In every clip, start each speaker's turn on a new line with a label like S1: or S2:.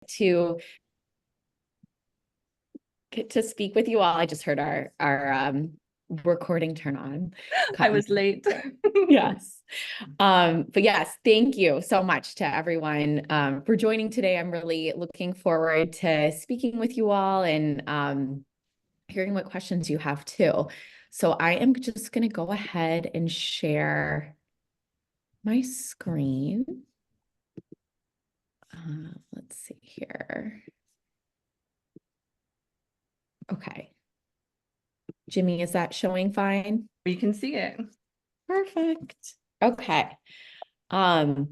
S1: to get to speak with you all. I just heard our recording turn on.
S2: I was late.
S1: Yes. But yes, thank you so much to everyone for joining today. I'm really looking forward to speaking with you all and hearing what questions you have too. So I am just going to go ahead and share my screen. Let's see here. Okay. Jimmy, is that showing fine?
S2: You can see it.
S1: Perfect. Okay. Well,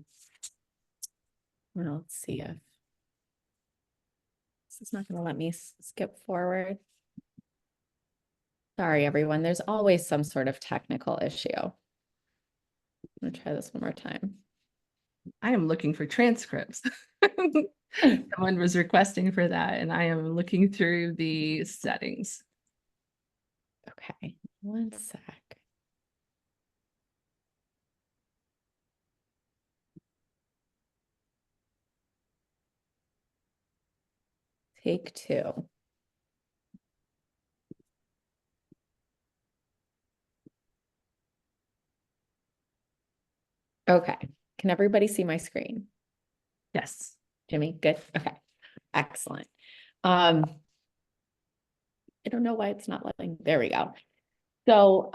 S1: let's see if this is not going to let me skip forward. Sorry, everyone. There's always some sort of technical issue. I'm going to try this one more time.
S2: I am looking for transcripts. Someone was requesting for that, and I am looking through the settings.
S1: Okay, one sec. Take two. Okay, can everybody see my screen?
S2: Yes.
S1: Jimmy, good? Okay, excellent. I don't know why it's not letting, there we go. So,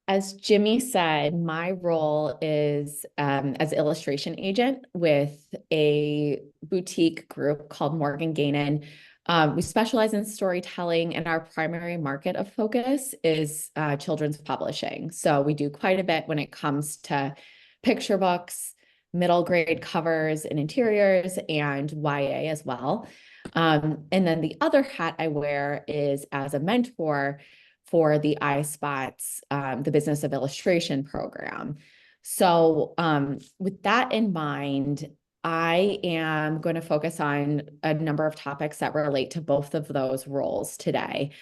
S1: as Jimmy said, my role is as illustration agent with a boutique group called Morgan Gaynin. We specialize in storytelling, and our primary market of focus is children's publishing. So we do quite a bit when it comes to picture books, middle grade covers and interiors, and YA as well. And then the other hat I wear is as a mentor for the Theispot, the Business of Illustration program. So with that in mind, I am going to focus on a number of topics that relate to both of those roles today.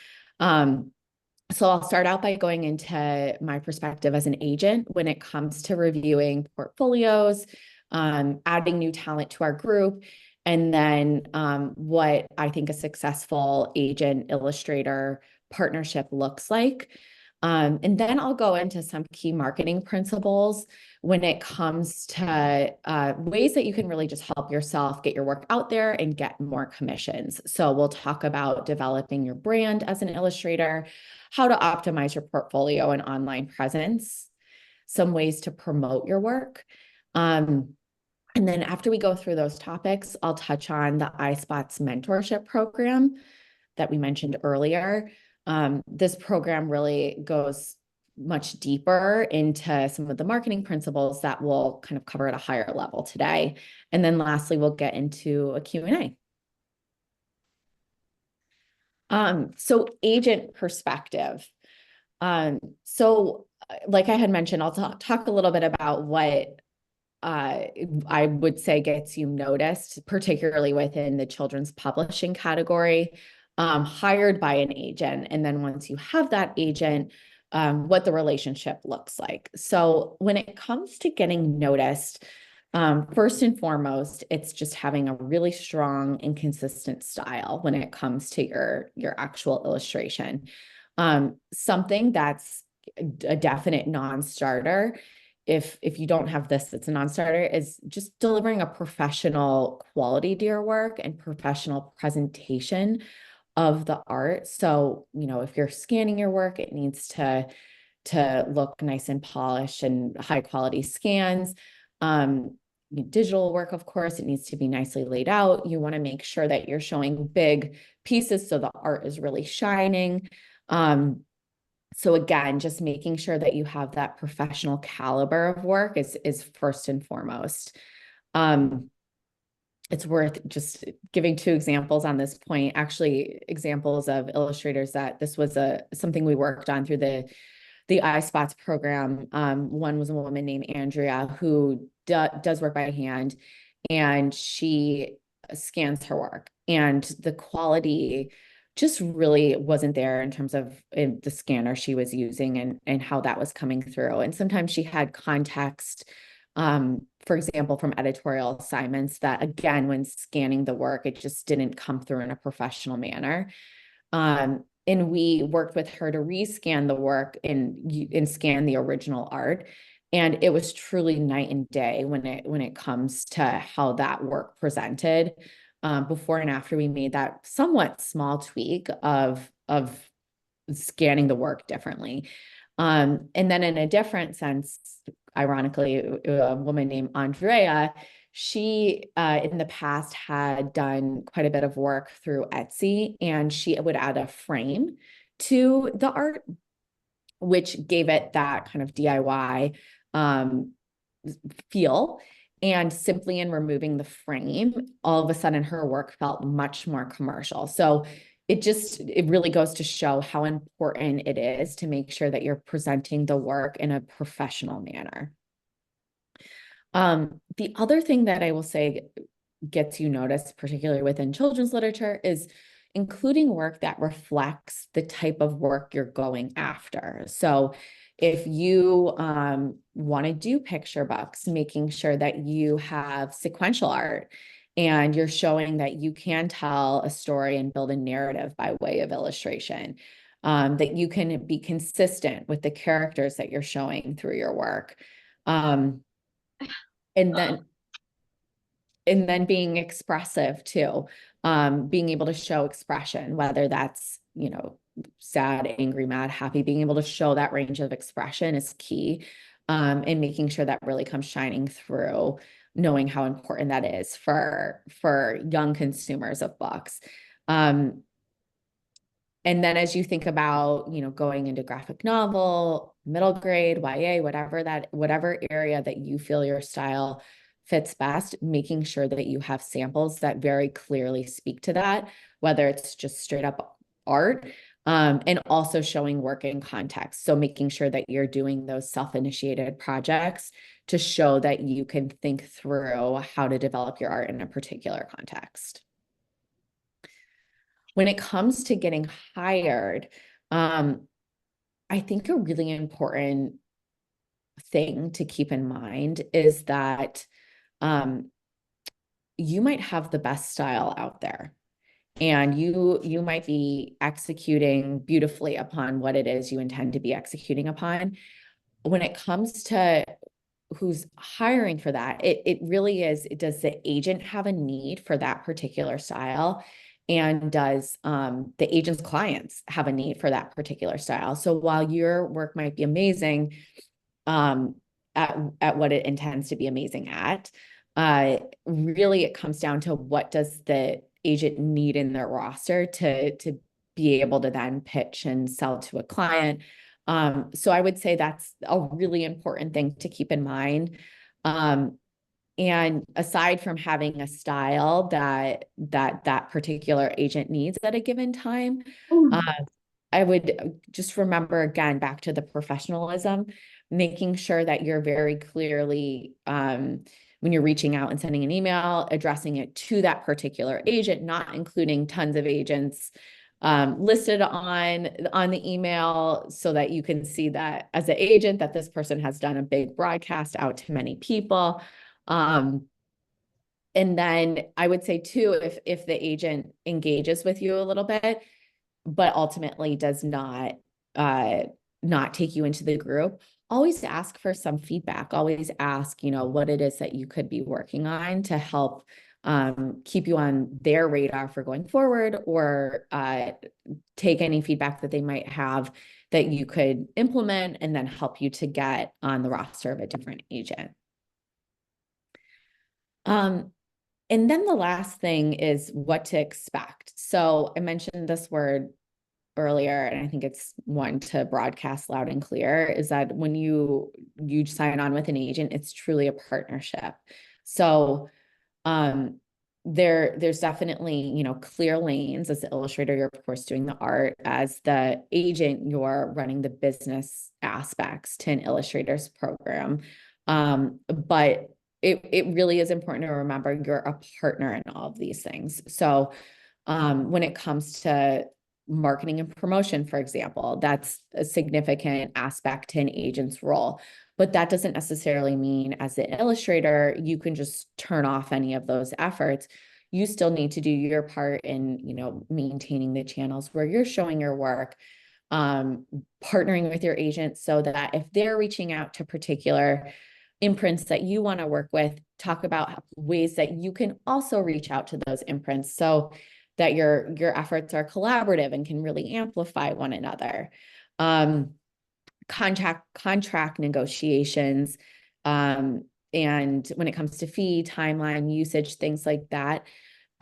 S1: So I'll start out by going into my perspective as an agent when it comes to reviewing portfolios, adding new talent to our group, and then what I think a successful agent illustrator partnership looks like. And then I'll go into some key marketing principles when it comes to ways that you can really just help yourself get your work out there and get more commissions. So we'll talk about developing your brand as an illustrator, how to optimize your portfolio and online presence, some ways to promote your work. And then after we go through those topics, I'll touch on the Theispot Mentorship Program that we mentioned earlier. This program really goes much deeper into some of the marketing principles that we'll kind of cover at a higher level today. And then lastly, we'll get into a Q&A. So agent perspective. So like I had mentioned, I'll talk a little bit about what I would say gets you noticed, particularly within the children's publishing category, hired by an agent. And then once you have that agent, what the relationship looks like. So when it comes to getting noticed, first and foremost, it's just having a really strong and consistent style when it comes to your actual illustration. Something that's a definite non-starter, if you don't have this, it's a non-starter, is just delivering a professional quality to your work and professional presentation of the art. So, you know, if you're scanning your work, it needs to look nice and polished and high quality scans. Digital work, of course, it needs to be nicely laid out. You want to make sure that you're showing big pieces so the art is really shining. So again, just making sure that you have that professional caliber of work is first and foremost. It's worth just giving two examples on this point, actually examples of illustrators that this was something we worked on through the Theispot program. One was a woman named Andrea who does work by hand, and she scans her work, and the quality just really wasn't there in terms of the scanner she was using and how that was coming through. And sometimes she had context for example, from editorial assignments that, again, when scanning the work, it just didn't come through in a professional manner. And we worked with her to rescan the work and scan the original art. And it was truly night and day when it comes to how that work presented. Before and after we made that somewhat small tweak of scanning the work differently. And then in a different sense, ironically, a woman named Andrea, she in the past had done quite a bit of work through Etsy, and she would add a frame to the art, which gave it that kind of DIY feel. And simply in removing the frame, all of a sudden her work felt much more commercial. So it really goes to show how important it is to make sure that you're presenting the work in a professional manner. The other thing that I will say gets you noticed, particularly within children's literature, is including work that reflects the type of work you're going after. So if you want to do picture books, making sure that you have sequential art and you're showing that you can tell a story and build a narrative by way of illustration, that you can be consistent with the characters that you're showing through your work. And then being expressive too, being able to show expression, whether that's, sad, angry, mad, happy, being able to show that range of expression is key. And making sure that really comes shining through, knowing how important that is for young consumers of books. And then as you think about, going into graphic novel, middle grade, YA, whatever area that you feel your style fits best, making sure that you have samples that very clearly speak to that, whether it's just straight up art, and also showing work in context. So making sure that you're doing those self-initiated projects to show that you can think through how to develop your art in a particular context. When it comes to getting hired, I think a really important thing to keep in mind is that you might have the best style out there, and you might be executing beautifully upon what it is you intend to be executing upon. When it comes to who's hiring for that, it really is, does the agent have a need for that particular style? And does the agent's clients have a need for that particular style? So while your work might be amazing at what it intends to be amazing at, really it comes down to what does the agent need in their roster to be able to then pitch and sell to a client. So I would say that's a really important thing to keep in mind. And aside from having a style that particular agent needs at a given time, I would just remember, again, back to the professionalism, making sure that you're very clearly, when you're reaching out and sending an email, addressing it to that particular agent, not including tons of agents listed on the email, so that you can see that as an agent that this person has done a big broadcast out to many people. And then I would say too, if the agent engages with you a little bit, but ultimately does not take you into the group, always ask for some feedback. Always ask, what it is that you could be working on to help keep you on their radar for going forward, or take any feedback that they might have that you could implement and then help you to get on the roster of a different agent. And then the last thing is what to expect. So I mentioned this word earlier, and I think it's one to broadcast loud and clear, is that when you sign on with an agent, it's truly a partnership. So there's definitely, clear lanes. As the illustrator, you're of course doing the art. As the agent, you're running the business aspects to an illustrator's program. But it really is important to remember you're a partner in all of these things. So when it comes to marketing and promotion, for example. That's a significant aspect to an agent's role. But that doesn't necessarily mean as an illustrator, you can just turn off any of those efforts. You still need to do your part in, maintaining the channels where you're showing your work, partnering with your agent so that if they're reaching out to particular imprints that you want to work with, talk about ways that you can also reach out to those imprints so that your efforts are collaborative and can really amplify one another. Contract negotiations, and when it comes to fee, timeline, usage, things like that.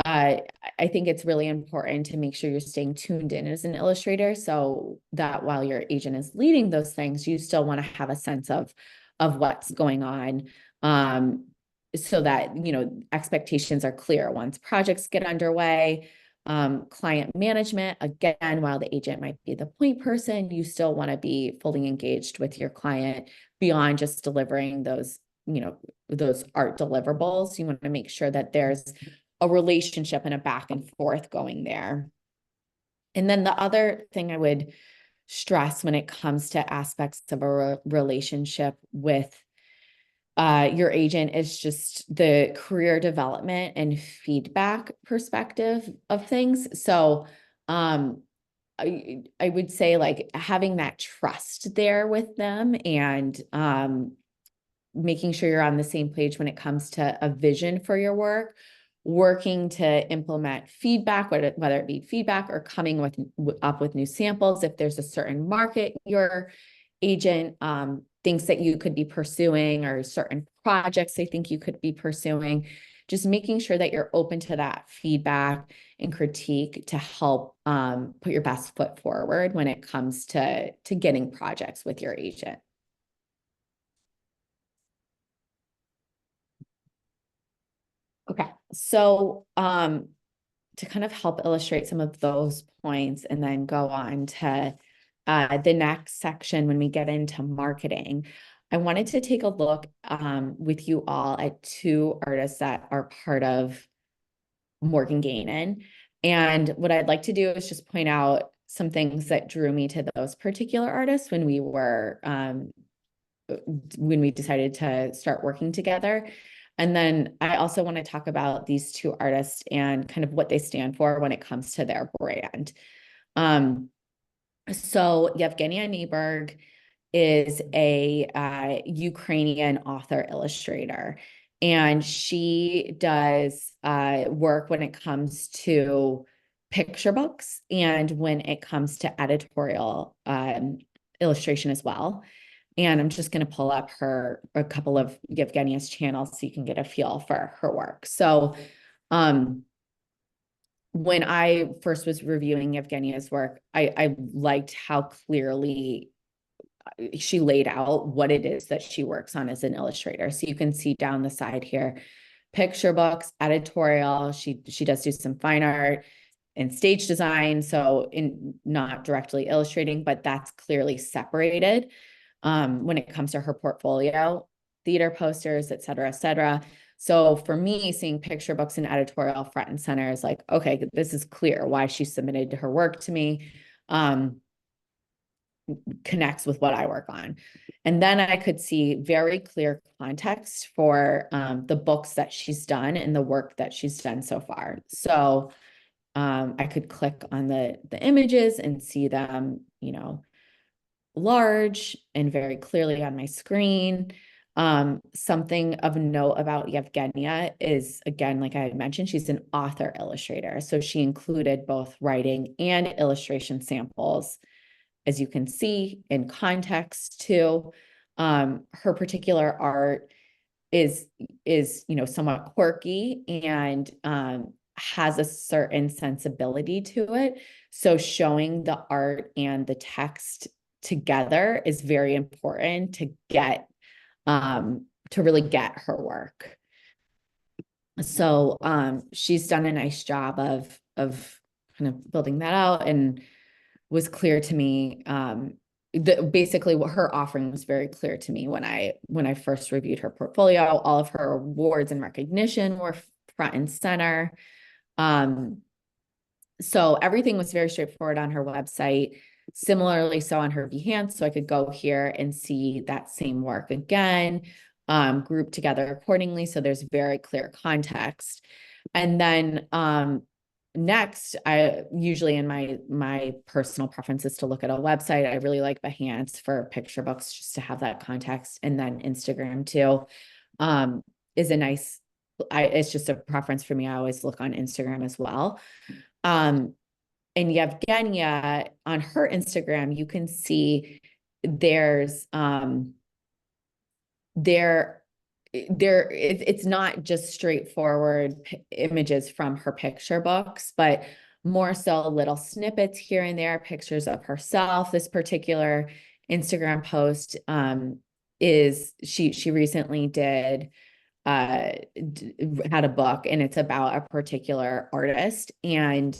S1: I think it's really important to make sure you're staying tuned in as an illustrator so that while your agent is leading those things, you still want to have a sense of what's going on, so that, expectations are clear once projects get underway. Client management, again, while the agent might be the point person, you still want to be fully engaged with your client beyond just delivering those, those art deliverables. You want to make sure that there's a relationship and a back and forth going there. And then the other thing I would stress when it comes to aspects of a relationship with your agent is just the career development and feedback perspective of things. So I would say like having that trust there with them and making sure you're on the same page when it comes to a vision for your work, working to implement feedback, whether it be feedback or coming up with new samples. If there's a certain market your agent thinks that you could be pursuing or certain projects they think you could be pursuing, just making sure that you're open to that feedback and critique to help put your best foot forward when it comes to getting projects with your agent. Okay, so to kind of help illustrate some of those points and then go on to the next section when we get into marketing, I wanted to take a look with you all at two artists that are part of Morgan Gaynin. And what I'd like to do is just point out some things that drew me to those particular artists when we decided to start working together. And then I also want to talk about these two artists and kind of what they stand for when it comes to their brand. So Yevgenia Nyberg is a Ukrainian author illustrator, and she does work when it comes to picture books and when it comes to editorial illustration as well. And I'm just going to pull up a couple of Yevgenia's channels so you can get a feel for her work. So when I first was reviewing Yevgenia's work, I liked how clearly she laid out what it is that she works on as an illustrator. So you can see down the side here, picture books, editorial. She does do some fine art and stage design. So not directly illustrating, but that's clearly separated. When it comes to her portfolio, theater posters, et cetera, et cetera. So for me, seeing picture books and editorial front and center is like, okay, this is clear why she submitted her work to me, connects with what I work on. And then I could see very clear context for the books that she's done and the work that she's done so far. So I could click on the images and see them, large and very clearly on my screen. Something of note about Yevgenia is, again, like I had mentioned, she's an author illustrator. So she included both writing and illustration samples, as you can see, in context too. Her particular art is somewhat quirky and has a certain sensibility to it. So showing the art and the text together is very important to really get her work. So she's done a nice job of kind of building that out, and was clear to me. Basically what her offering was very clear to me when I first reviewed her portfolio. All of her awards and recognition were front and center. So everything was very straightforward on her website. Similarly, so on her Behance, so I could go here and see that same work again, grouped together accordingly. So there's very clear context. And then next, I usually in my personal preference is to look at a website. I really like Behance for picture books just to have that context. And then Instagram too is a nice, it's just a preference for me. I always look on Instagram as well. And Yevgenia, on her Instagram, you can see there's it's not just straightforward images from her picture books, but more so little snippets here and there, pictures of herself. This particular Instagram post is she recently did had a book, and it's about a particular artist, and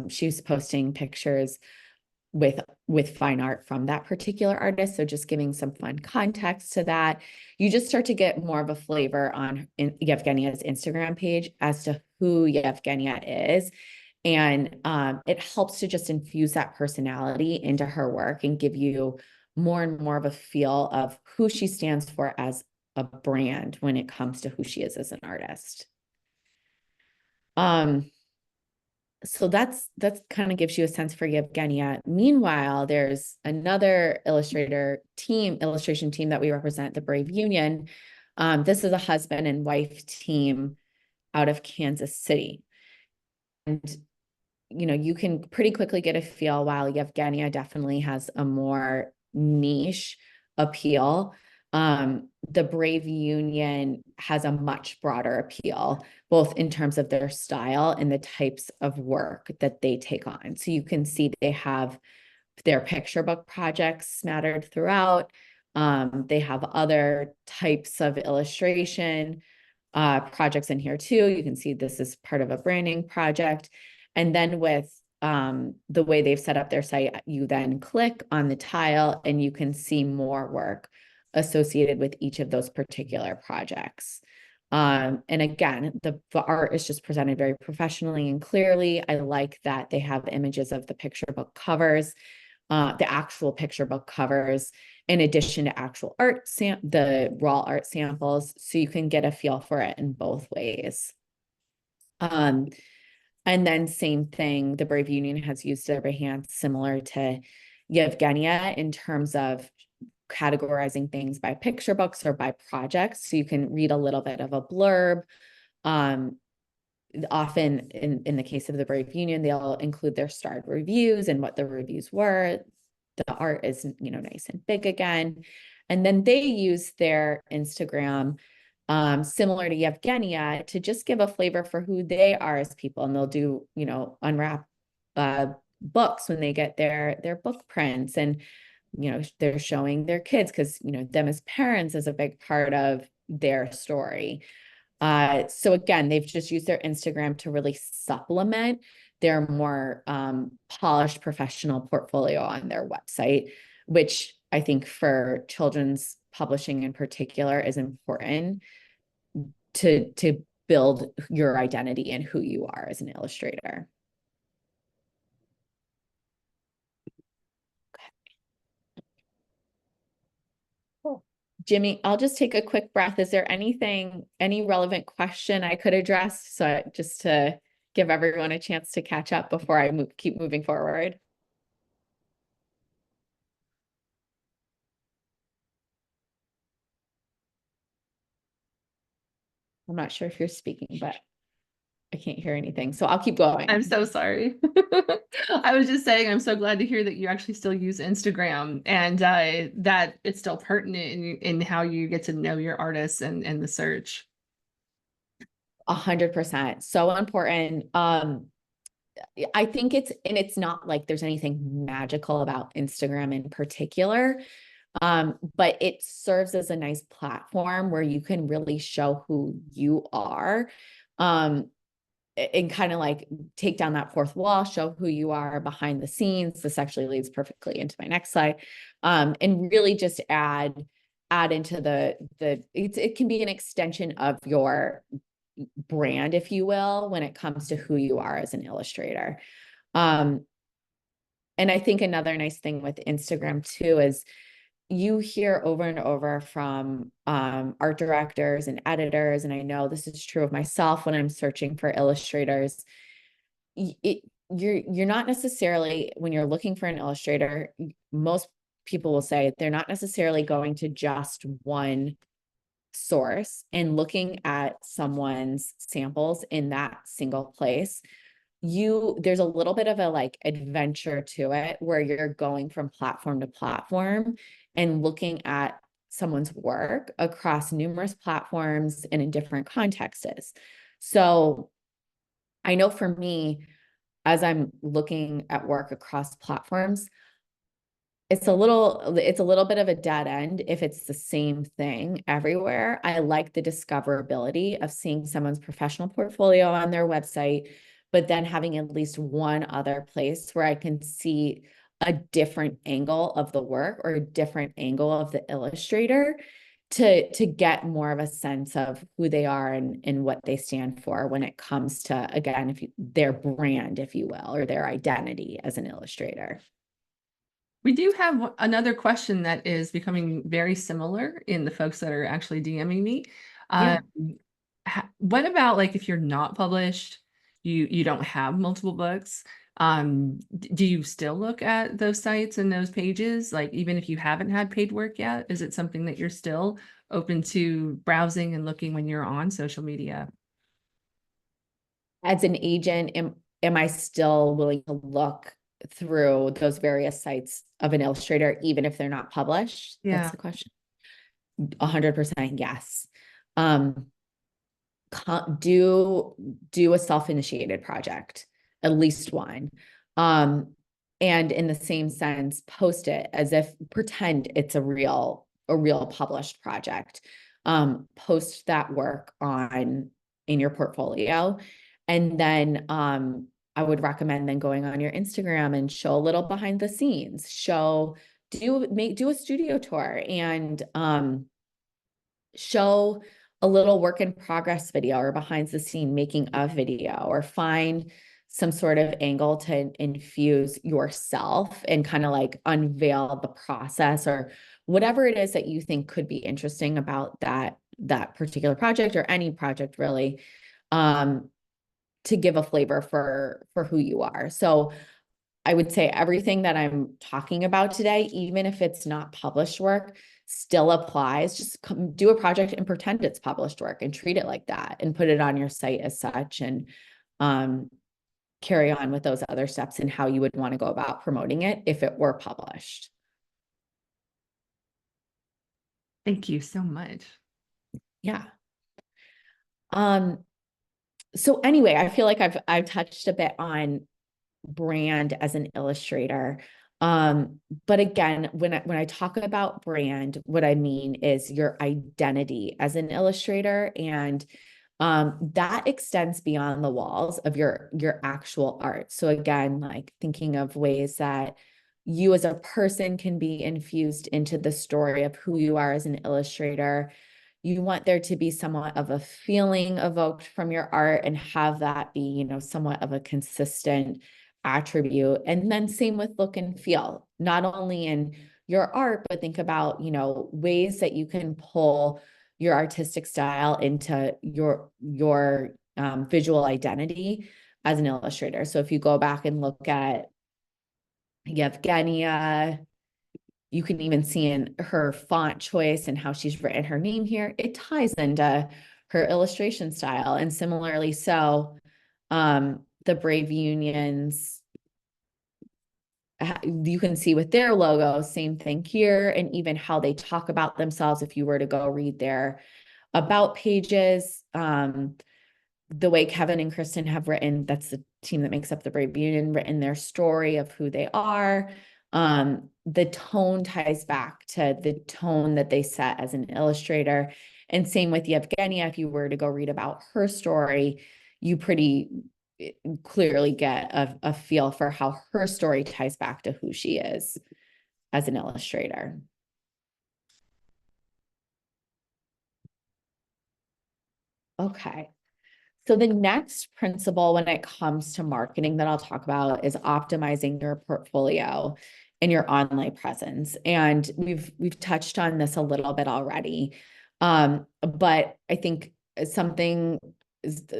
S1: she was posting pictures with fine art from that particular artist. So just giving some fun context to that, you just start to get more of a flavor on Yevgenia's Instagram page as to who Yevgenia is. And it helps to just infuse that personality into her work and give you more and more of a feel of who she stands for as a brand when it comes to who she is as an artist. So that's kind of gives you a sense for Yevgenia. Meanwhile, there's another illustration team that we represent, the Brave Union. This is a husband and wife team out of Kansas City. And, you know, you can pretty quickly get a feel, while Yevgenia definitely has a more niche appeal. The Brave Union has a much broader appeal, both in terms of their style and the types of work that they take on. So you can see they have their picture book projects smattered throughout. They have other types of illustration projects in here too. You can see this is part of a branding project. And then with the way they've set up their site, you then click on the tile and you can see more work associated with each of those particular projects. And again, the art is just presented very professionally and clearly. I like that they have images of the picture book covers, the actual picture book covers, in addition to actual art, the raw art samples, so you can get a feel for it in both ways. And then same thing, the Brave Union has used their Behance similar to Yevgenia in terms of categorizing things by picture books or by projects. So you can read a little bit of a blurb. Often in the case of the Brave Union, they'll include their starred reviews and what the reviews were. The art is, you know, nice and big again. And then they use their Instagram, similar to Yevgenia, to just give a flavor for who they are as people. And they'll do, you know, unwrap books when they get their book prints, and you know, they're showing their kids, because, you know, them as parents is a big part of their story. So again, they've just used their Instagram to really supplement their more polished professional portfolio on their website, which I think for children's publishing in particular is important to build your identity and who you are as an illustrator. Jimmy, I'll just take a quick breath. Is there any relevant question I could address? So just to give everyone a chance to catch up before I keep moving forward. I'm not sure if you're speaking, but I can't hear anything. So I'll keep going.
S2: I'm so sorry. I was just saying, I'm so glad to hear that you actually still use Instagram, and that it's still pertinent in how you get to know your artists and the search.
S1: 100%. So important. I think it's not like there's anything magical about Instagram in particular. But it serves as a nice platform where you can really show who you are. And kind of like take down that fourth wall, show who you are behind the scenes. This actually leads perfectly into my next slide. And really just add into it can be an extension of your brand, if you will, when it comes to who you are as an illustrator. And I think another nice thing with Instagram too is you hear over and over from art directors and editors, and I know this is true of myself when I'm searching for illustrators. You're not necessarily, when you're looking for an illustrator, most people will say they're not necessarily going to just one source and looking at someone's samples in that single place. There's a little bit of a like adventure to it where you're going from platform to platform and looking at someone's work across numerous platforms and in different contexts. So I know for me, as I'm looking at work across platforms, it's a little bit of a dead end if it's the same thing everywhere. I like the discoverability of seeing someone's professional portfolio on their website, but then having at least one other place where I can see a different angle of the work or a different angle of the illustrator to get more of a sense of who they are and what they stand for when it comes to, again, their brand, if you will, or their identity as an illustrator.
S2: We do have another question that is becoming very similar in the folks that are actually DMing me.
S1: Yeah.
S2: What about like if you're not published, you don't have multiple books, do you still look at those sites and those pages? Like even if you haven't had paid work yet, is it something that you're still open to browsing and looking when you're on social media?
S1: As an agent, am I still willing to look through those various sites of an illustrator, even if they're not published?
S2: Yeah.
S1: That's the question. 100% yes. Um, do a self-initiated project, at least one. And in the same sense, post it as if pretend it's a real published project. Post that work in your portfolio. And then I would recommend then going on your Instagram and show a little behind the scenes, do a studio tour and show a little work in progress video or behind the scene making a video, or find some sort of angle to infuse yourself and kind of like unveil the process or whatever it is that you think could be interesting about that particular project or any project really, to give a flavor for who you are. So I would say everything that I'm talking about today, even if it's not published work, still applies. Just do a project and pretend it's published work and treat it like that and put it on your site as such, and carry on with those other steps and how you would want to go about promoting it if it were published.
S2: Thank you so much.
S1: Yeah. So anyway, I feel like I've touched a bit on brand as an illustrator. But again, when I talk about brand, what I mean is your identity as an illustrator, and that extends beyond the walls of your actual art. So again, like thinking of ways that you as a person can be infused into the story of who you are as an illustrator. You want there to be somewhat of a feeling evoked from your art and have that be, somewhat of a consistent attribute. And then same with look and feel, not only in your art, but think about, ways that you can pull your artistic style into your visual identity as an illustrator. So if you go back and look at Yevgenia, you can even see in her font choice and how she's written her name here, it ties into her illustration style. And similarly, so the Brave Unions, you can see with their logo, same thing here, and even how they talk about themselves. If you were to go read their about pages, the way Kevin and Kristen have written, that's the team that makes up the Brave Union, written their story of who they are. The tone ties back to the tone that they set as an illustrator. And same with Yevgenia, if you were to go read about her story, you pretty clearly get a feel for how her story ties back to who she is as an illustrator. Okay. So the next principle when it comes to marketing that I'll talk about is optimizing your portfolio and your online presence. And we've touched on this a little bit already. But I think something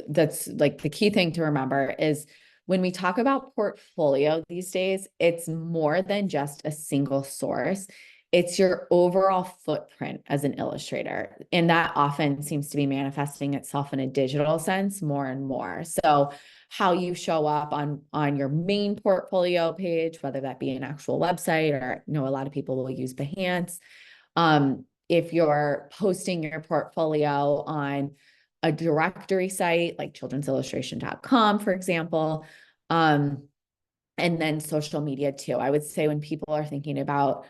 S1: that's like the key thing to remember is when we talk about portfolio these days, it's more than just a single source. It's your overall footprint as an illustrator. And that often seems to be manifesting itself in a digital sense more and more. So how you show up on your main portfolio page, whether that be an actual website or, a lot of people will use Behance. If you're posting your portfolio on a directory site like children'sillustration.com, for example, and then social media too. I would say when people are thinking about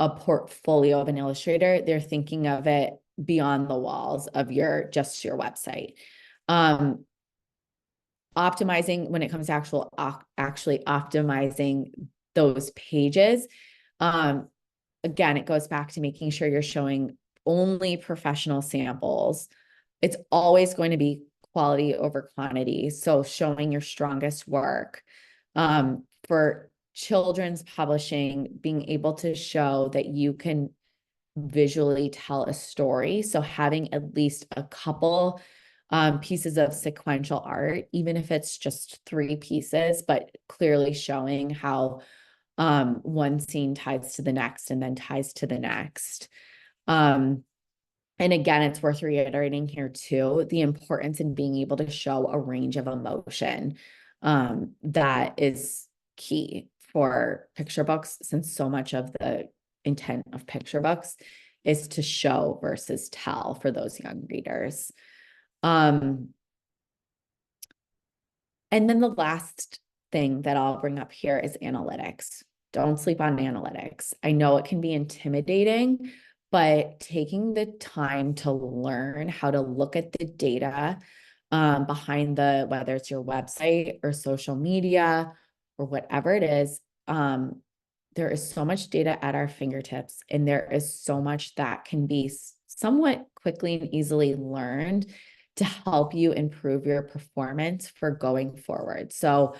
S1: a portfolio of an illustrator, they're thinking of it beyond the walls of your website. Optimizing when it comes to actually optimizing those pages. Again, it goes back to making sure you're showing only professional samples. It's always going to be quality over quantity. So showing your strongest work. For children's publishing, being able to show that you can visually tell a story. So having at least a couple pieces of sequential art, even if it's just 3 pieces, but clearly showing how one scene ties to the next and then ties to the next. And again, it's worth reiterating here too, the importance in being able to show a range of emotion that is key for picture books, since so much of the intent of picture books is to show versus tell for those young readers. And then the last thing that I'll bring up here is analytics. Don't sleep on analytics. I know it can be intimidating, but taking the time to learn how to look at the data behind whether it's your website or social media or whatever it is, there is so much data at our fingertips, and there is so much that can be somewhat quickly and easily learned to help you improve your performance for going forward. So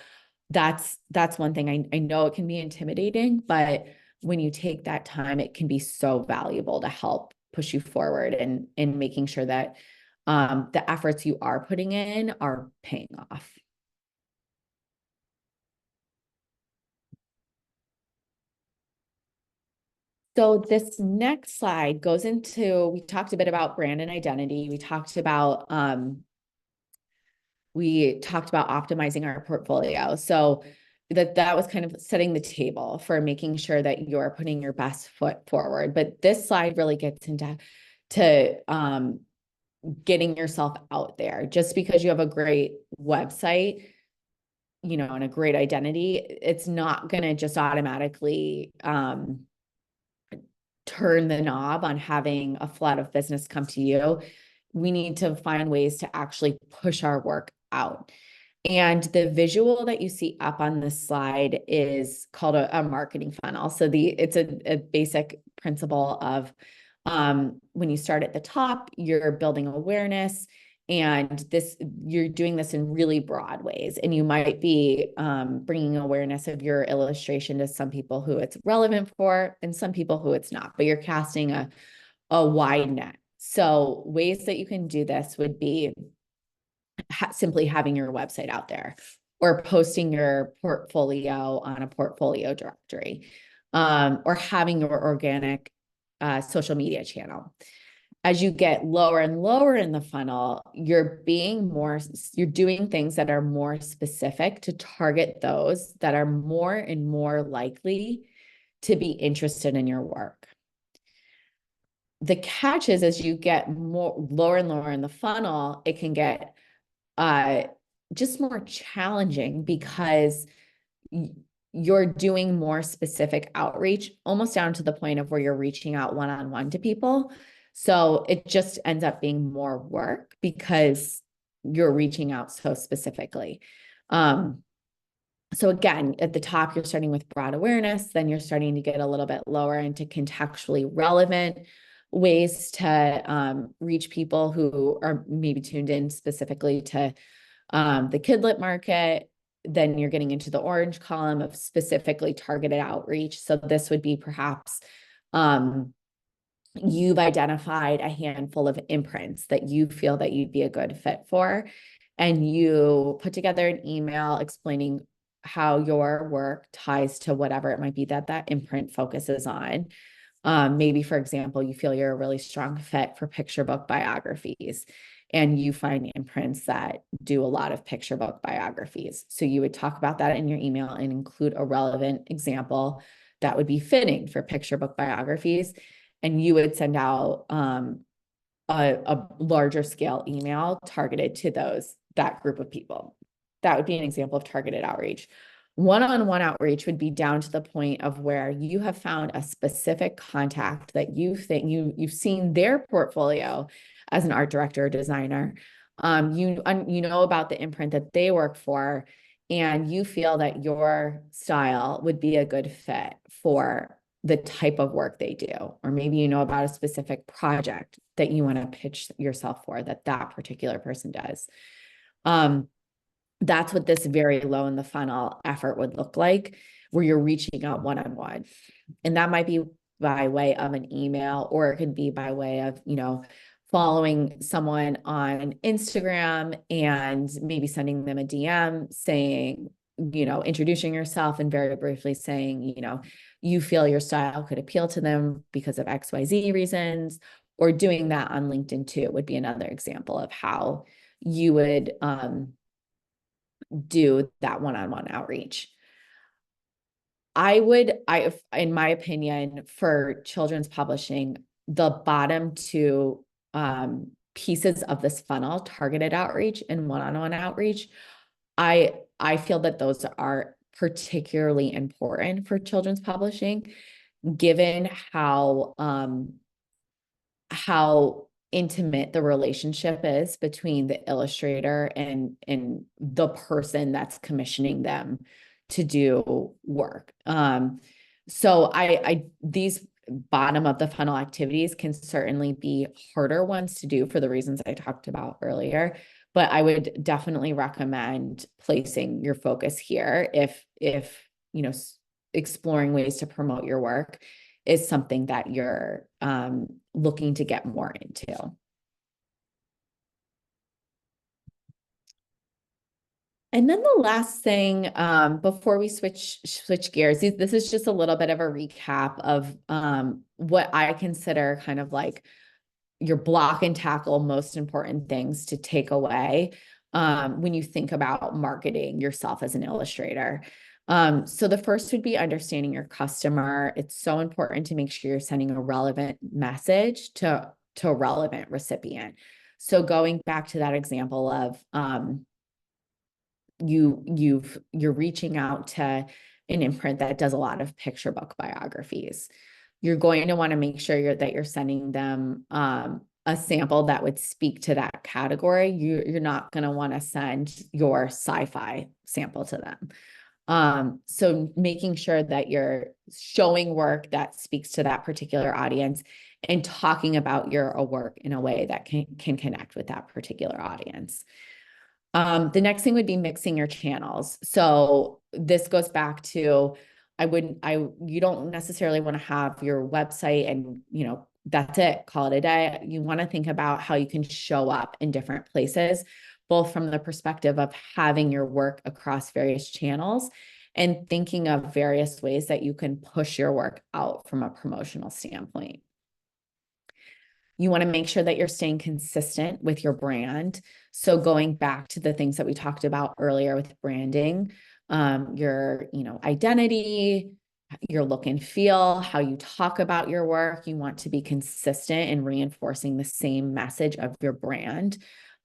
S1: that's one thing. I know it can be intimidating, but when you take that time, it can be so valuable to help push you forward and in making sure that the efforts you are putting in are paying off. So this next slide goes into, we talked a bit about brand and identity. We talked about optimizing our portfolio. So that was kind of setting the table for making sure that you're putting your best foot forward. But this slide really gets into getting yourself out there. Just because you have a great website, and a great identity, it's not going to just automatically turn the knob on having a flood of business come to you. We need to find ways to actually push our work out. And the visual that you see up on this slide is called a marketing funnel. So it's a basic principle of when you start at the top, you're building awareness, and you're doing this in really broad ways. And you might be bringing awareness of your illustration to some people who it's relevant for and some people who it's not, but you're casting a wide net. So ways that you can do this would be simply having your website out there, or posting your portfolio on a portfolio directory, or having your organic social media channel. As you get lower and lower in the funnel, you're doing things that are more specific to target those that are more and more likely to be interested in your work. The catch is, as you get lower and lower in the funnel, it can get just more challenging because you're doing more specific outreach, almost down to the point of where you're reaching out one-on-one to people. So it just ends up being more work because you're reaching out so specifically. So again, at the top, you're starting with broad awareness, then you're starting to get a little bit lower into contextually relevant ways to reach people who are maybe tuned in specifically to the kidlit market. Then you're getting into the orange column of specifically targeted outreach. So this would be perhaps you've identified a handful of imprints that you feel that you'd be a good fit for, and you put together an email explaining how your work ties to whatever it might be that that imprint focuses on. Maybe, for example, you feel you're a really strong fit for picture book biographies, and you find imprints that do a lot of picture book biographies. So you would talk about that in your email and include a relevant example that would be fitting for picture book biographies. And you would send out a larger scale email targeted to that group of people. That would be an example of targeted outreach. One-on-one outreach would be down to the point of where you have found a specific contact that you think you've seen their portfolio as an art director or designer. You know about the imprint that they work for, and you feel that your style would be a good fit for the type of work they do. Or maybe you know about a specific project that you want to pitch yourself for that particular person does. That's what this very low in the funnel effort would look like, where you're reaching out one-on-one. And that might be by way of an email, or it could be by way of, following someone on Instagram and maybe sending them a DM saying, introducing yourself and very briefly saying, you feel your style could appeal to them because of XYZ reasons, or doing that on LinkedIn too would be another example of how you would do that one-on-one outreach. In my opinion, for children's publishing, the bottom two pieces of this funnel, targeted outreach and one-on-one outreach, I feel that those are particularly important for children's publishing, given how intimate the relationship is between the illustrator and the person that's commissioning them to do work. So these bottom of the funnel activities can certainly be harder ones to do for the reasons I talked about earlier, but I would definitely recommend placing your focus here if exploring ways to promote your work is something that you're looking to get more into. And then the last thing, before we switch gears, this is just a little bit of a recap of what I consider kind of like your block and tackle most important things to take away when you think about marketing yourself as an illustrator. So the first would be understanding your customer. It's so important to make sure you're sending a relevant message to a relevant recipient. So going back to that example of you're reaching out to an imprint that does a lot of picture book biographies. You're going to want to make sure that you're sending them a sample that would speak to that category. You're not going to want to send your sci-fi sample to them. So making sure that you're showing work that speaks to that particular audience and talking about your work in a way that can connect with that particular audience. The next thing would be mixing your channels. So this goes back to, you don't necessarily want to have your website and, that's it, call it a day. You want to think about how you can show up in different places, both from the perspective of having your work across various channels and thinking of various ways that you can push your work out from a promotional standpoint. You want to make sure that you're staying consistent with your brand. So going back to the things that we talked about earlier with branding, your, identity, your look and feel, how you talk about your work. You want to be consistent in reinforcing the same message of your brand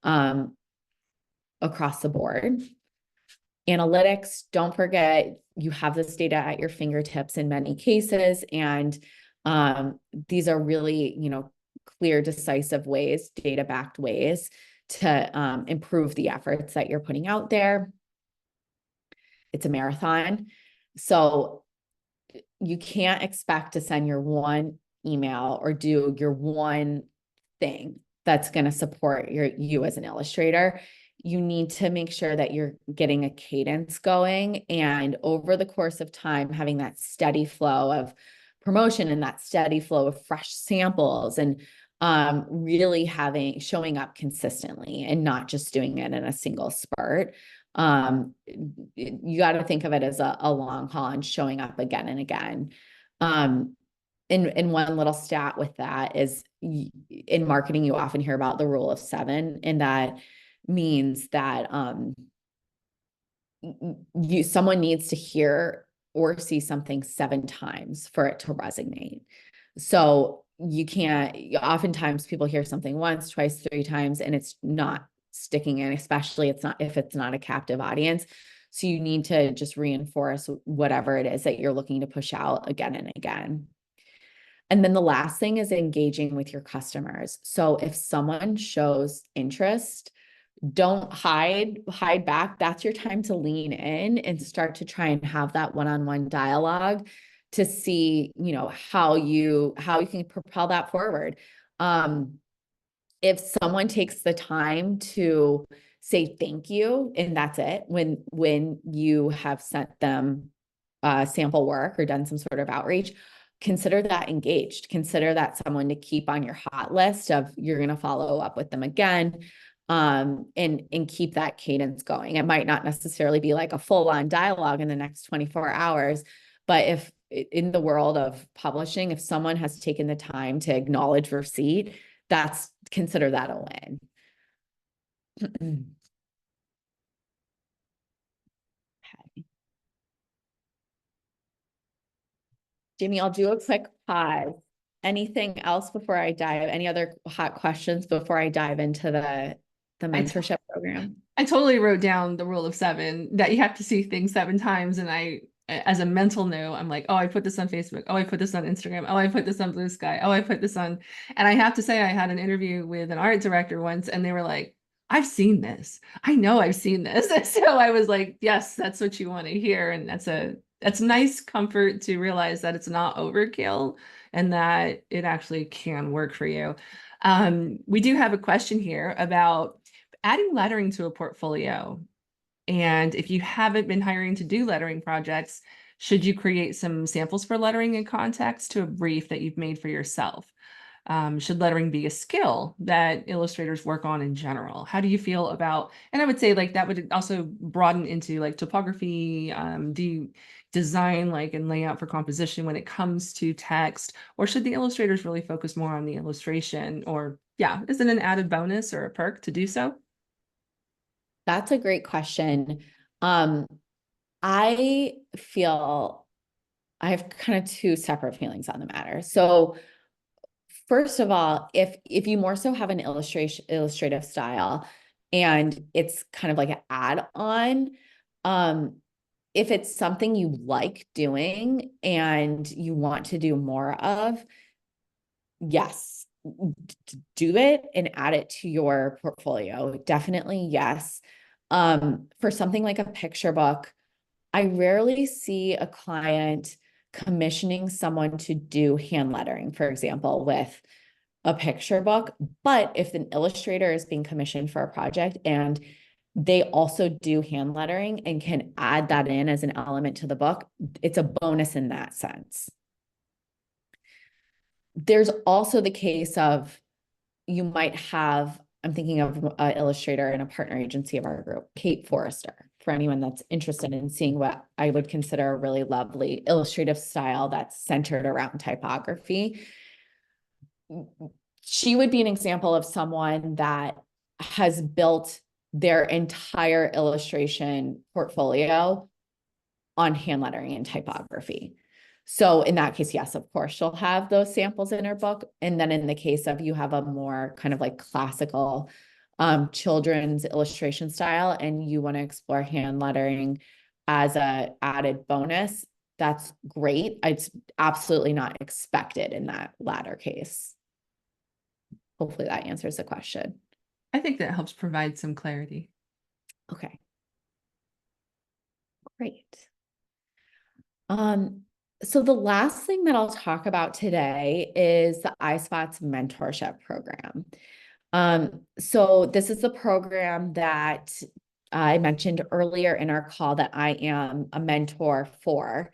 S1: across the board. Analytics, don't forget, you have this data at your fingertips in many cases. And these are really, clear, decisive ways, data-backed ways to improve the efforts that you're putting out there. It's a marathon. So you can't expect to send your one email or do your one thing that's going to support you as an illustrator. You need to make sure that you're getting a cadence going, and over the course of time, having that steady flow of promotion and that steady flow of fresh samples, and really showing up consistently and not just doing it in a single spurt. You got to think of it as a long haul and showing up again and again. And one little stat with that is, in marketing, you often hear about the rule of 7, and that means that someone needs to hear or see something 7 times for it to resonate. So you can't, oftentimes people hear something once, twice, 3 times, and it's not sticking in, especially if it's not a captive audience. So you need to just reinforce whatever it is that you're looking to push out again and again. And then the last thing is engaging with your customers. So if someone shows interest, don't hide back. That's your time to lean in and start to try and have that one-on-one dialogue to see, how you can propel that forward. If someone takes the time to say thank you, and that's it, when you have sent them sample work or done some sort of outreach, consider that engaged. Consider that someone to keep on your hot list of, you're going to follow up with them again, and keep that cadence going. It might not necessarily be like a full-on dialogue in the next 24 hours, but if in the world of publishing, if someone has taken the time to acknowledge receipt, consider that a win. Okay. Jamie, I'll do a quick pause. Anything else before I dive? Any other hot questions before I dive into the mentorship program?
S2: I totally wrote down the rule of 7, that you have to see things 7 times. And as a mental note, I'm like, oh, I put this on Facebook. Oh, I put this on Instagram. Oh, I put this on Blue Sky. Oh, I put this on. And I have to say, I had an interview with an art director once, and they were like, I've seen this. I know I've seen this. So I was like, yes, that's what you want to hear. And that's nice comfort to realize that it's not overkill and that it actually can work for you. We do have a question here about adding lettering to a portfolio. And if you haven't been hiring to do lettering projects, should you create some samples for lettering in context to a brief that you've made for yourself? Should lettering be a skill that illustrators work on in general? How do you feel about, and I would say like that would also broaden into like typography. Do you design like and layout for composition when it comes to text, or should the illustrators really focus more on the illustration? Or yeah, is it an added bonus or a perk to do so?
S1: That's a great question. I feel I have kind of 2 separate feelings on the matter. So first of all, if you more so have an illustrative style and it's kind of like an add-on, if it's something you like doing and you want to do more of, yes, do it and add it to your portfolio. Definitely, yes. For something like a picture book, I rarely see a client commissioning someone to do hand lettering, for example, with a picture book. But if an illustrator is being commissioned for a project and they also do hand lettering and can add that in as an element to the book, it's a bonus in that sense. There's also the case of, you might have, I'm thinking of an illustrator in a partner agency of our group, Kate Forrester, for anyone that's interested in seeing what I would consider a really lovely illustrative style that's centered around typography. She would be an example of someone that has built their entire illustration portfolio on hand lettering and typography. So in that case, yes, of course, she'll have those samples in her book. And then in the case of, you have a more kind of like classical children's illustration style, and you want to explore hand lettering as a added bonus, that's great. It's absolutely not expected in that latter case. Hopefully that answers the question.
S2: I think that helps provide some clarity.
S1: Okay. Great. So the last thing that I'll talk about today is the Theispot Mentorship Program. So this is the program that I mentioned earlier in our call that I am a mentor for.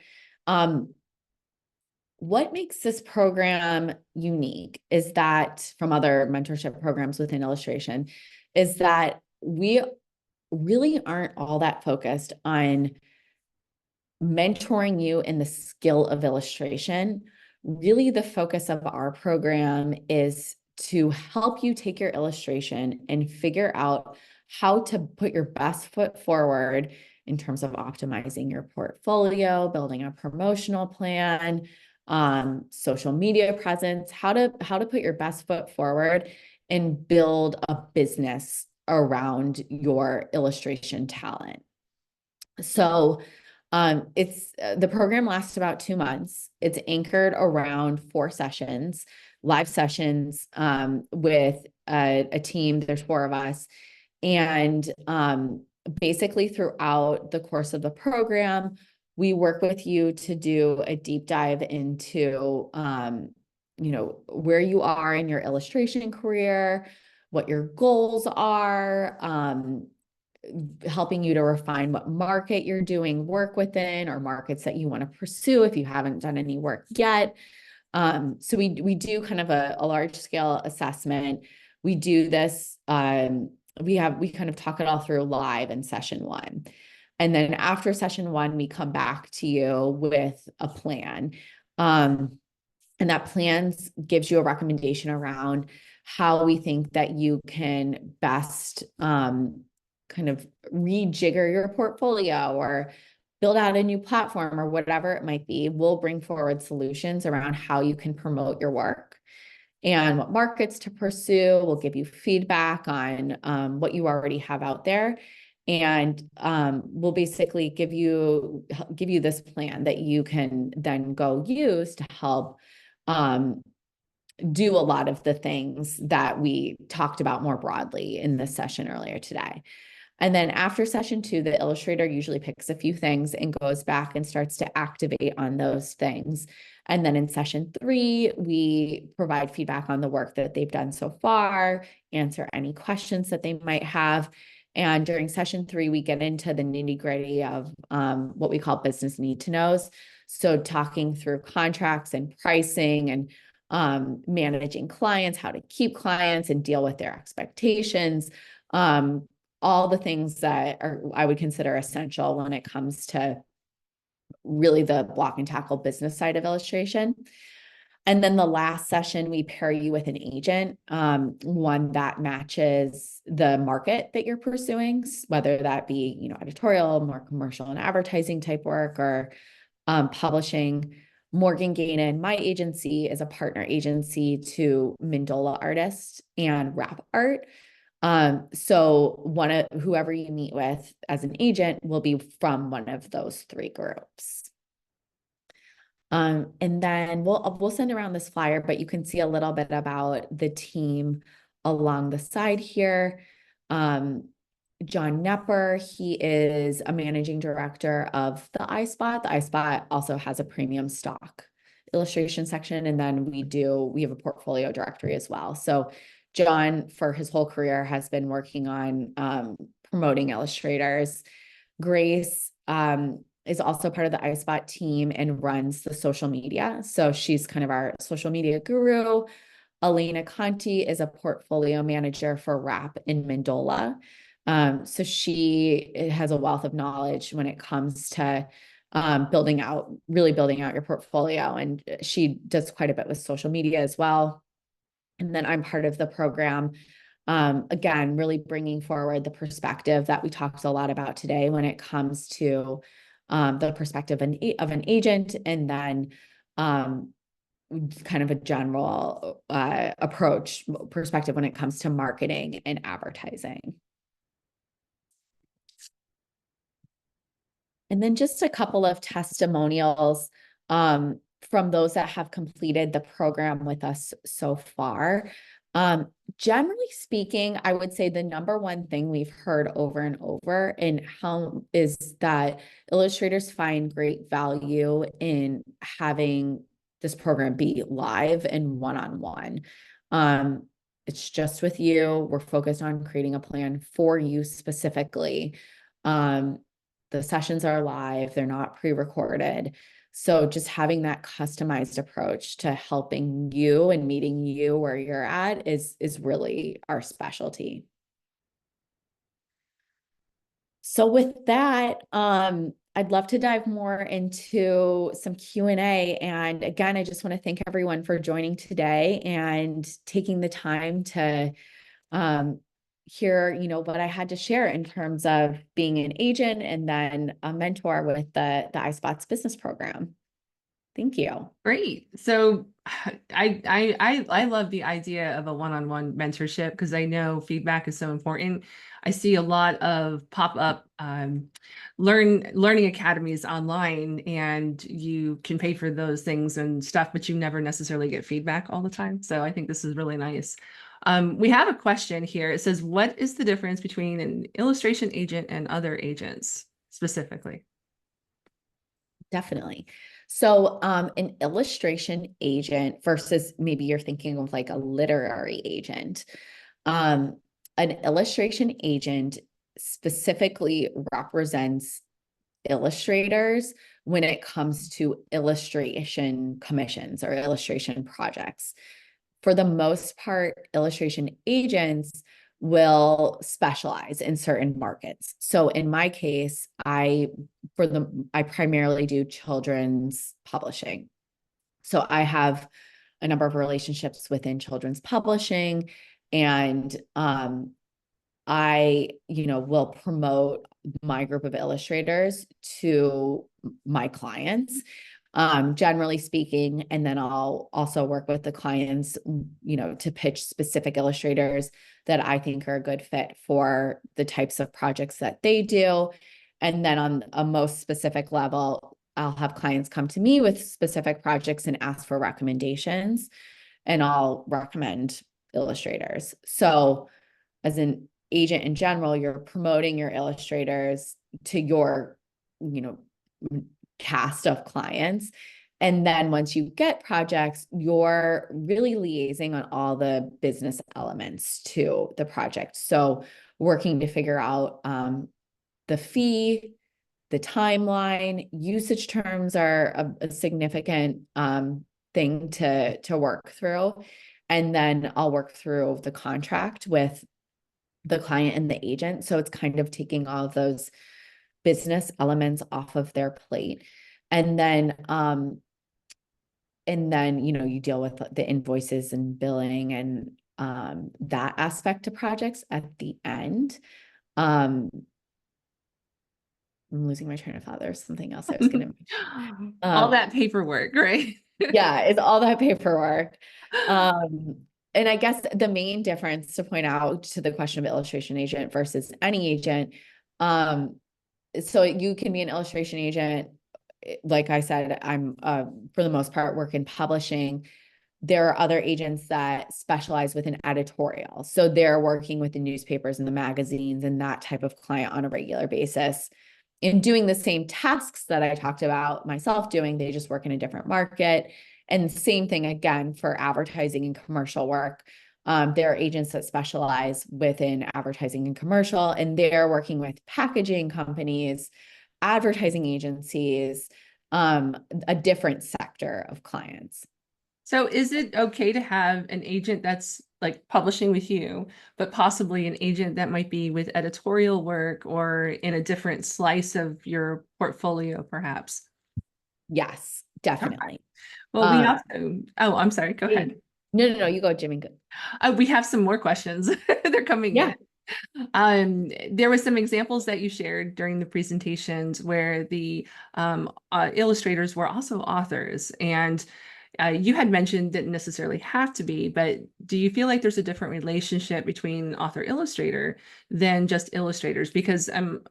S1: What makes this program unique is that from other mentorship programs within illustration is that we really aren't all that focused on mentoring you in the skill of illustration. Really, the focus of our program is to help you take your illustration and figure out how to put your best foot forward in terms of optimizing your portfolio, building a promotional plan, social media presence, how to put your best foot forward and build a business around your illustration talent. So it's the program lasts about 2 months. It's anchored around 4 sessions, live sessions, with a team. There's 4 of us. And basically throughout the course of the program, we work with you to do a deep dive into, where you are in your illustration career, what your goals are, helping you to refine what market you're doing work within or markets that you want to pursue if you haven't done any work yet. So we do kind of a large scale assessment. We do this, we kind of talk it all through live in session 1. And then after session 1, we come back to you with a plan. And that plan gives you a recommendation around how we think that you can best kind of rejigger your portfolio or build out a new platform or whatever it might be. We'll bring forward solutions around how you can promote your work and what markets to pursue. We'll give you feedback on what you already have out there. And we'll basically give you this plan that you can then go use to help do a lot of the things that we talked about more broadly in this session earlier today. And then after session 2, the illustrator usually picks a few things and goes back and starts to activate on those things. And then in session 3, we provide feedback on the work that they've done so far, answer any questions that they might have. And during session 3, we get into the nitty-gritty of what we call business need to knows. So talking through contracts and pricing and managing clients, how to keep clients and deal with their expectations. All the things that I would consider essential when it comes to really the block and tackle business side of illustration. And then the last session, we pair you with an agent, one that matches the market that you're pursuing, whether that be, editorial, more commercial and advertising type work, or publishing. Morgan Gaynin, my agency, is a partner agency to Mandola Artists and Rap Art. So whoever you meet with as an agent will be from one of those 3 groups. And then we'll send around this flyer, but you can see a little bit about the team along the side here. John Nepper, he is a managing director of the Theispot. The Theispot also has a premium stock illustration section, and then we have a portfolio directory as well. So John, for his whole career, has been working on promoting illustrators. Grace is also part of the Theispot team and runs the social media. So she's kind of our social media guru. Elena Conti is a portfolio manager for Rap in Mandola. So she has a wealth of knowledge when it comes to building out your portfolio. And she does quite a bit with social media as well. And then I'm part of the program, again, really bringing forward the perspective that we talked a lot about today when it comes to the perspective of an agent, and then kind of a general perspective when it comes to marketing and advertising. And then just a couple of testimonials from those that have completed the program with us so far. Generally speaking, I would say the number one thing we've heard over and over in how is that illustrators find great value in having this program be live and one-on-one. It's just with you. We're focused on creating a plan for you specifically. The sessions are live, they're not pre-recorded. So just having that customized approach to helping you and meeting you where you're at is really our specialty. So with that, I'd love to dive more into some Q&A. And again, I just want to thank everyone for joining today and taking the time to hear, what I had to share in terms of being an agent and then a mentor with the Theispot's business program. Thank you.
S2: Great. So I love the idea of a one-on-one mentorship because I know feedback is so important. I see a lot of pop-up learning academies online, and you can pay for those things and stuff, but you never necessarily get feedback all the time. So I think this is really nice. We have a question here. It says, what is the difference between an illustration agent and other agents specifically?
S1: Definitely. So an illustration agent versus maybe you're thinking of like a literary agent. An illustration agent specifically represents illustrators when it comes to illustration commissions or illustration projects. For the most part, illustration agents will specialize in certain markets. So in my case, I primarily do children's publishing. So I have a number of relationships within children's publishing, and I, will promote my group of illustrators to my clients, generally speaking, and then I'll also work with the clients, to pitch specific illustrators that I think are a good fit for the types of projects that they do. And then on a most specific level, I'll have clients come to me with specific projects and ask for recommendations, and I'll recommend illustrators. So as an agent in general, you're promoting your illustrators to your, cast of clients. And then once you get projects, you're really liaising on all the business elements to the project. So working to figure out the fee, the timeline, usage terms are a significant thing to work through. And then I'll work through the contract with the client and the agent. So it's kind of taking all of those business elements off of their plate. And then, you deal with the invoices and billing and that aspect of projects at the end. I'm losing my train of thought. There's something else I was going to
S2: all that paperwork, right?
S1: Yeah, it's all that paperwork. And I guess the main difference to point out to the question of illustration agent versus any agent, so you can be an illustration agent. Like I said, I'm for the most part work in publishing. There are other agents that specialize within editorial. So they're working with the newspapers and the magazines and that type of client on a regular basis. In doing the same tasks that I talked about myself doing, they just work in a different market. And same thing again for advertising and commercial work. There are agents that specialize within advertising and commercial, and they're working with packaging companies, advertising agencies, a different sector of clients.
S2: So is it okay to have an agent that's like publishing with you, but possibly an agent that might be with editorial work or in a different slice of your portfolio, perhaps?
S1: Yes, definitely.
S2: Okay. Well, we also, oh, I'm sorry, go ahead.
S1: No, you go, Jimmy. Good.
S2: We have some more questions. They're coming in. There were some examples that you shared during the presentations where the illustrators were also authors, and you had mentioned didn't necessarily have to be, but do you feel like there's a different relationship between author illustrator than just illustrators? Because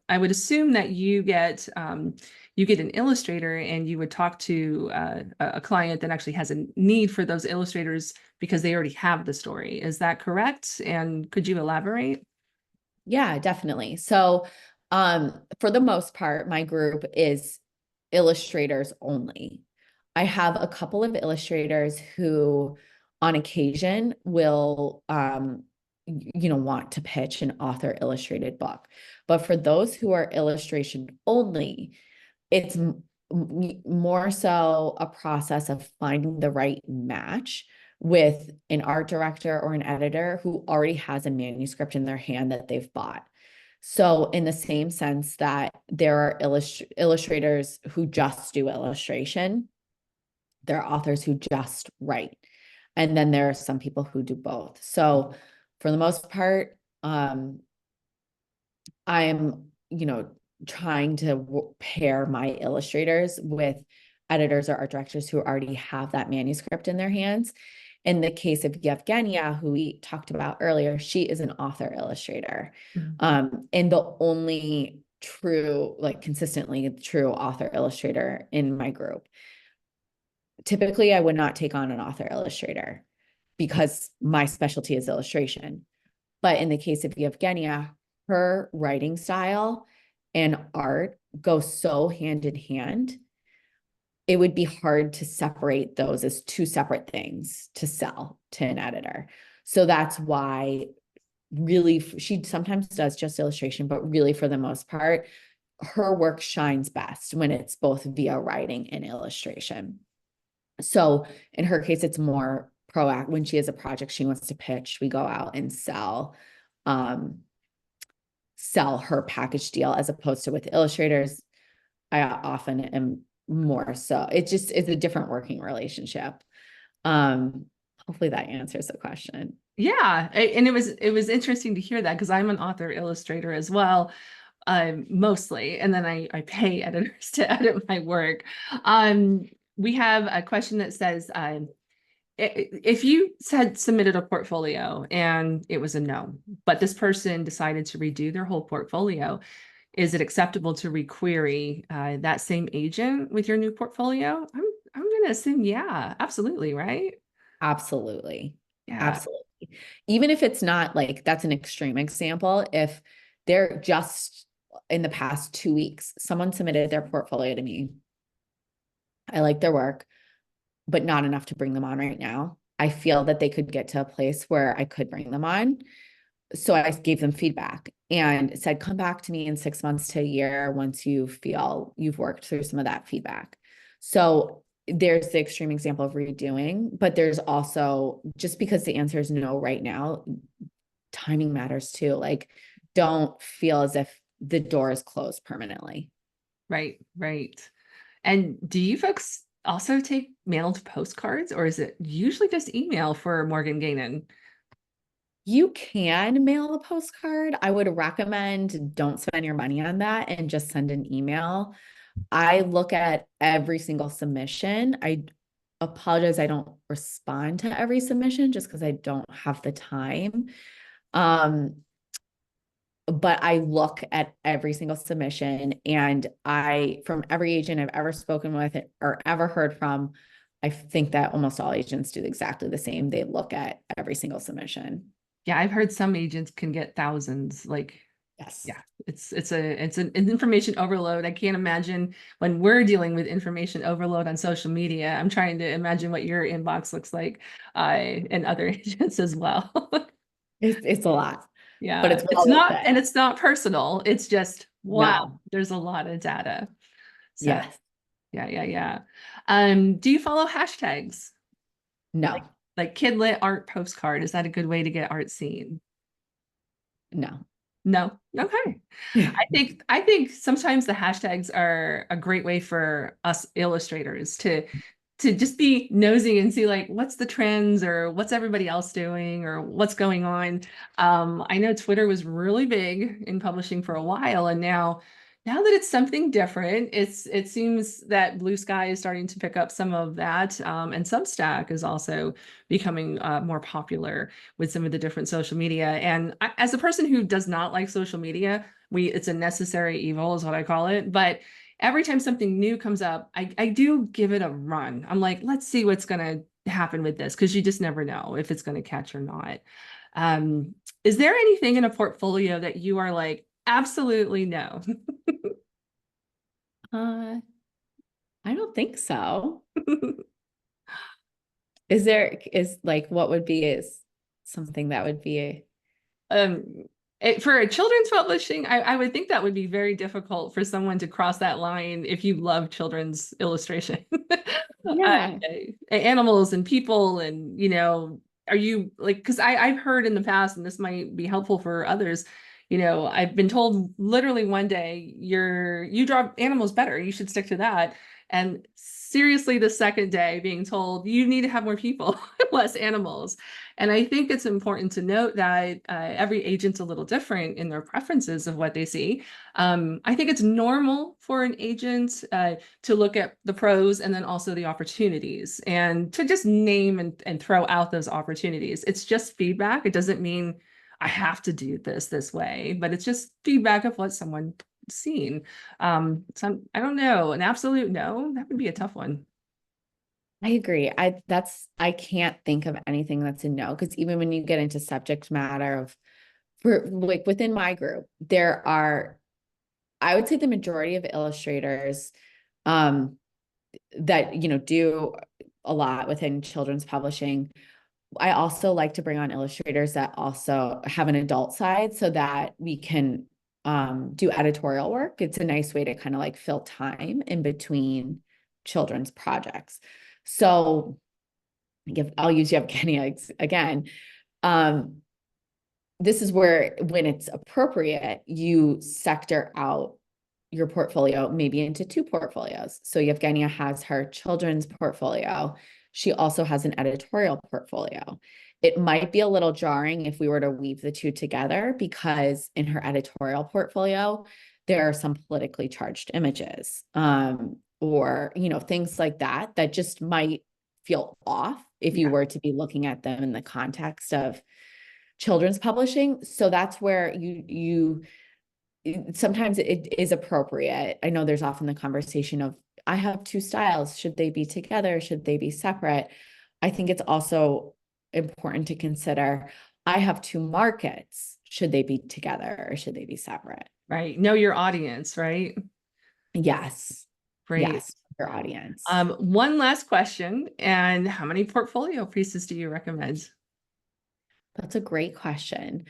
S2: I would assume that you get an illustrator and you would talk to a client that actually has a need for those illustrators because they already have the story. Is that correct? And could you elaborate?
S1: Yeah, definitely. So, for the most part, my group is illustrators only. I have a couple of illustrators who, on occasion, will, want to pitch an author illustrated book. But for those who are illustration only, it's more so a process of finding the right match with an art director or an editor who already has a manuscript in their hand that they've bought. So in the same sense that there are illustrators who just do illustration, there are authors who just write. And then there are some people who do both. So for the most part, I'm, trying to pair my illustrators with editors or art directors who already have that manuscript in their hands. In the case of Yevgenia, who we talked about earlier, she is an author illustrator. And the only true, like consistently true author illustrator in my group. Typically, I would not take on an author illustrator because my specialty is illustration. But in the case of Yevgenia, her writing style and art go so hand in hand. It would be hard to separate those as two separate things to sell to an editor. So that's why really she sometimes does just illustration, but really for the most part, her work shines best when it's both via writing and illustration. So in her case, it's more proactive. When she has a project she wants to pitch, we go out and sell her package deal, as opposed to with illustrators. I often am more so. It just is a different working relationship. Hopefully that answers the question.
S2: Yeah, and it was interesting to hear that because I'm an author illustrator as well, mostly, and then I pay editors to edit my work. We have a question that says, if you had submitted a portfolio and it was a no, but this person decided to redo their whole portfolio, is it acceptable to requery that same agent with your new portfolio? I'm going to assume, yeah, absolutely, right?
S1: Absolutely.
S2: Yeah.
S1: Absolutely. Even if it's not like, that's an extreme example. If they're just in the past 2 weeks, someone submitted their portfolio to me. I like their work, but not enough to bring them on right now. I feel that they could get to a place where I could bring them on. So I gave them feedback and said, come back to me in 6 months to a year once you feel you've worked through some of that feedback. So there's the extreme example of redoing, but there's also, just because the answer is no right now, timing matters too. Like, don't feel as if the door is closed permanently.
S2: Right, right. And do you folks also take mailed postcards, or is it usually just email for Morgan Gaynin?
S1: You can mail a postcard. I would recommend don't spend your money on that and just send an email. I look at every single submission. I apologize, I don't respond to every submission just because I don't have the time. But I look at every single submission, and from every agent I've ever spoken with or ever heard from, I think that almost all agents do exactly the same. They look at every single submission.
S2: Yeah, I've heard some agents can get thousands. Like,
S1: Yes.
S2: yeah, it's an information overload. I can't imagine when we're dealing with information overload on social media. I'm trying to imagine what your inbox looks like, and other agents as well.
S1: It's a lot, but
S2: Yeah,
S1: it's well worth it.
S2: and it's not personal. It's just, wow,
S1: No.
S2: there's a lot of data. So
S1: Yes.
S2: yeah, yeah, yeah. Do you follow hashtags?
S1: No.
S2: Like Kidlit art postcard, is that a good way to get art seen?
S1: No.
S2: No. Okay. I think sometimes the hashtags are a great way for us illustrators to just be nosy and see like what's the trends or what's everybody else doing or what's going on. I know Twitter was really big in publishing for a while, and now Now that it's something different, it seems that Blue Sky is starting to pick up some of that, and Substack is also becoming more popular with some of the different social media. And as a person who does not like social media, it's a necessary evil is what I call it. But every time something new comes up, I do give it a run. I'm like, let's see what's going to happen with this, because you just never know if it's going to catch or not. Um, is there anything in a portfolio that you are like, absolutely no?
S1: I don't think so. Is like, what would be is something that would be
S2: um for a children's publishing, I would think that would be very difficult for someone to cross that line if you love children's illustration.
S1: yeah.
S2: Animals and people, and are you like, because I've heard in the past, and this might be helpful for others, I've been told literally one day, you draw animals better, you should stick to that. And seriously, the second day being told you need to have more people, less animals. And I think it's important to note that every agent's a little different in their preferences of what they see. I think it's normal for an agent to look at the pros and then also the opportunities, and to just name and throw out those opportunities. It's just feedback. It doesn't mean I have to do this way, but it's just feedback of what someone's seen. I don't know, an absolute no, that would be a tough one.
S1: I agree. I can't think of anything that's a no, because even when you get into subject matter of, for like within my group, there are, I would say the majority of illustrators that do a lot within children's publishing. I also like to bring on illustrators that also have an adult side, so that we can do editorial work. It's a nice way to kind of like fill time in between children's projects. So I'll use Yevgenia again. This is where, when it's appropriate, you sector out your portfolio maybe into two portfolios. So Yevgenia has her children's portfolio. She also has an editorial portfolio. It might be a little jarring if we were to weave the two together, because in her editorial portfolio, there are some politically charged images, or things like that just might feel off if you were to be looking at them in the context of children's publishing. So that's where you sometimes it is appropriate. I know there's often the conversation of, I have two styles. Should they be together? Should they be separate? I think it's also important to consider, I have two markets. Should they be together or should they be separate?
S2: Right. Know your audience, right?
S1: Yes.
S2: Great.
S1: Yes. Your audience.
S2: One last question. And how many portfolio pieces do you recommend?
S1: That's a great question.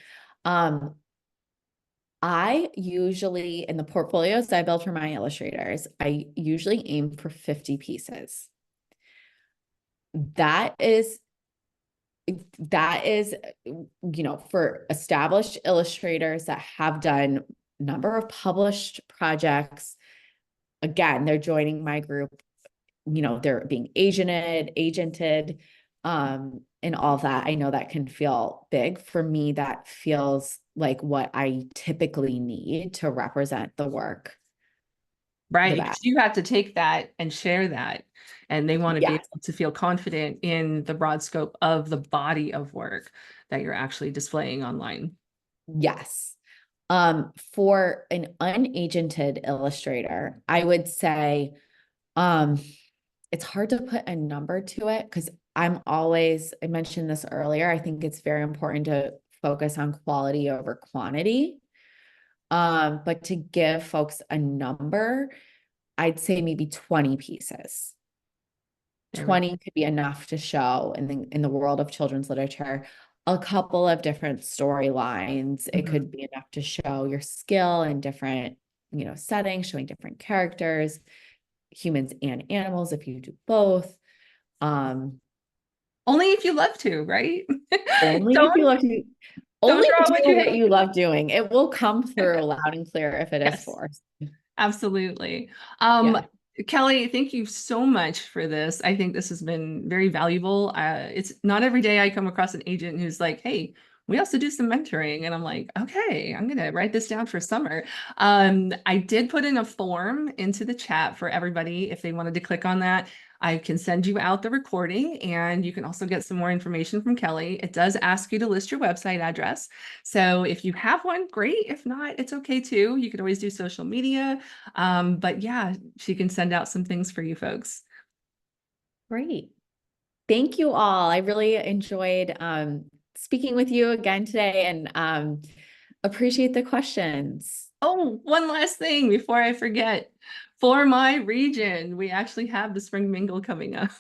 S1: I usually, in the portfolios that I build for my illustrators, I usually aim for 50 pieces. That is, for established illustrators that have done number of published projects. Again, they're joining my group, they're being agented, and all of that. I know that can feel big. For me, that feels like what I typically need to represent the work.
S2: Right. Because you have to take that and share that. And they want to be able to feel confident in the broad scope of the body of work that you're actually displaying online.
S1: Yes. For an unagented illustrator, I would say, it's hard to put a number to it, because I mentioned this earlier, I think it's very important to focus on quality over quantity. But to give folks a number, I'd say maybe 20 pieces. 20 could be enough to show in the world of children's literature a couple of different storylines. It could be enough to show your skill in different, settings, showing different characters, humans and animals, if you do both.
S2: Only if you love to, right?
S1: Only if you love to. Only
S2: draw
S1: do
S2: what you
S1: what
S2: hate.
S1: you love doing. It will come through loud and clear if it is forced.
S2: Absolutely.
S1: Yeah.
S2: Kelly, thank you so much for this. I think this has been very valuable. It's not every day I come across an agent who's like, hey, we also do some mentoring. And I'm like, okay, I'm going to write this down for summer. I did put in a form into the chat for everybody if they wanted to click on that. I can send you out the recording, and you can also get some more information from Kelly. It does ask you to list your website address. So if you have one, great. If not, it's okay too. You could always do social media. But yeah, she can send out some things for you folks.
S1: Great. Thank you all. I really enjoyed speaking with you again today, and appreciate the questions.
S2: Oh, one last thing before I forget. For my region, we actually have the spring mingle coming up.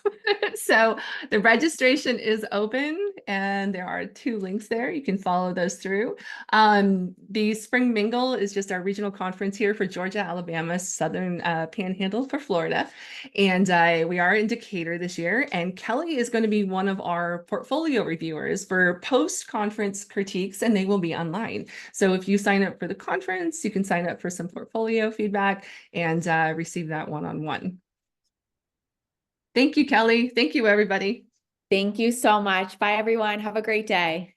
S2: So the registration is open, and there are 2 links there. You can follow those through. The spring mingle is just our regional conference here for Georgia, Alabama, Southern Panhandle for Florida. And we are in Decatur this year. And Kelly is going to be one of our portfolio reviewers for post-conference critiques, and they will be online. So if you sign up for the conference, you can sign up for some portfolio feedback and receive that one-on-one. Thank you, Kelly. Thank you, everybody.
S1: Thank you so much. Bye, everyone. Have a great day.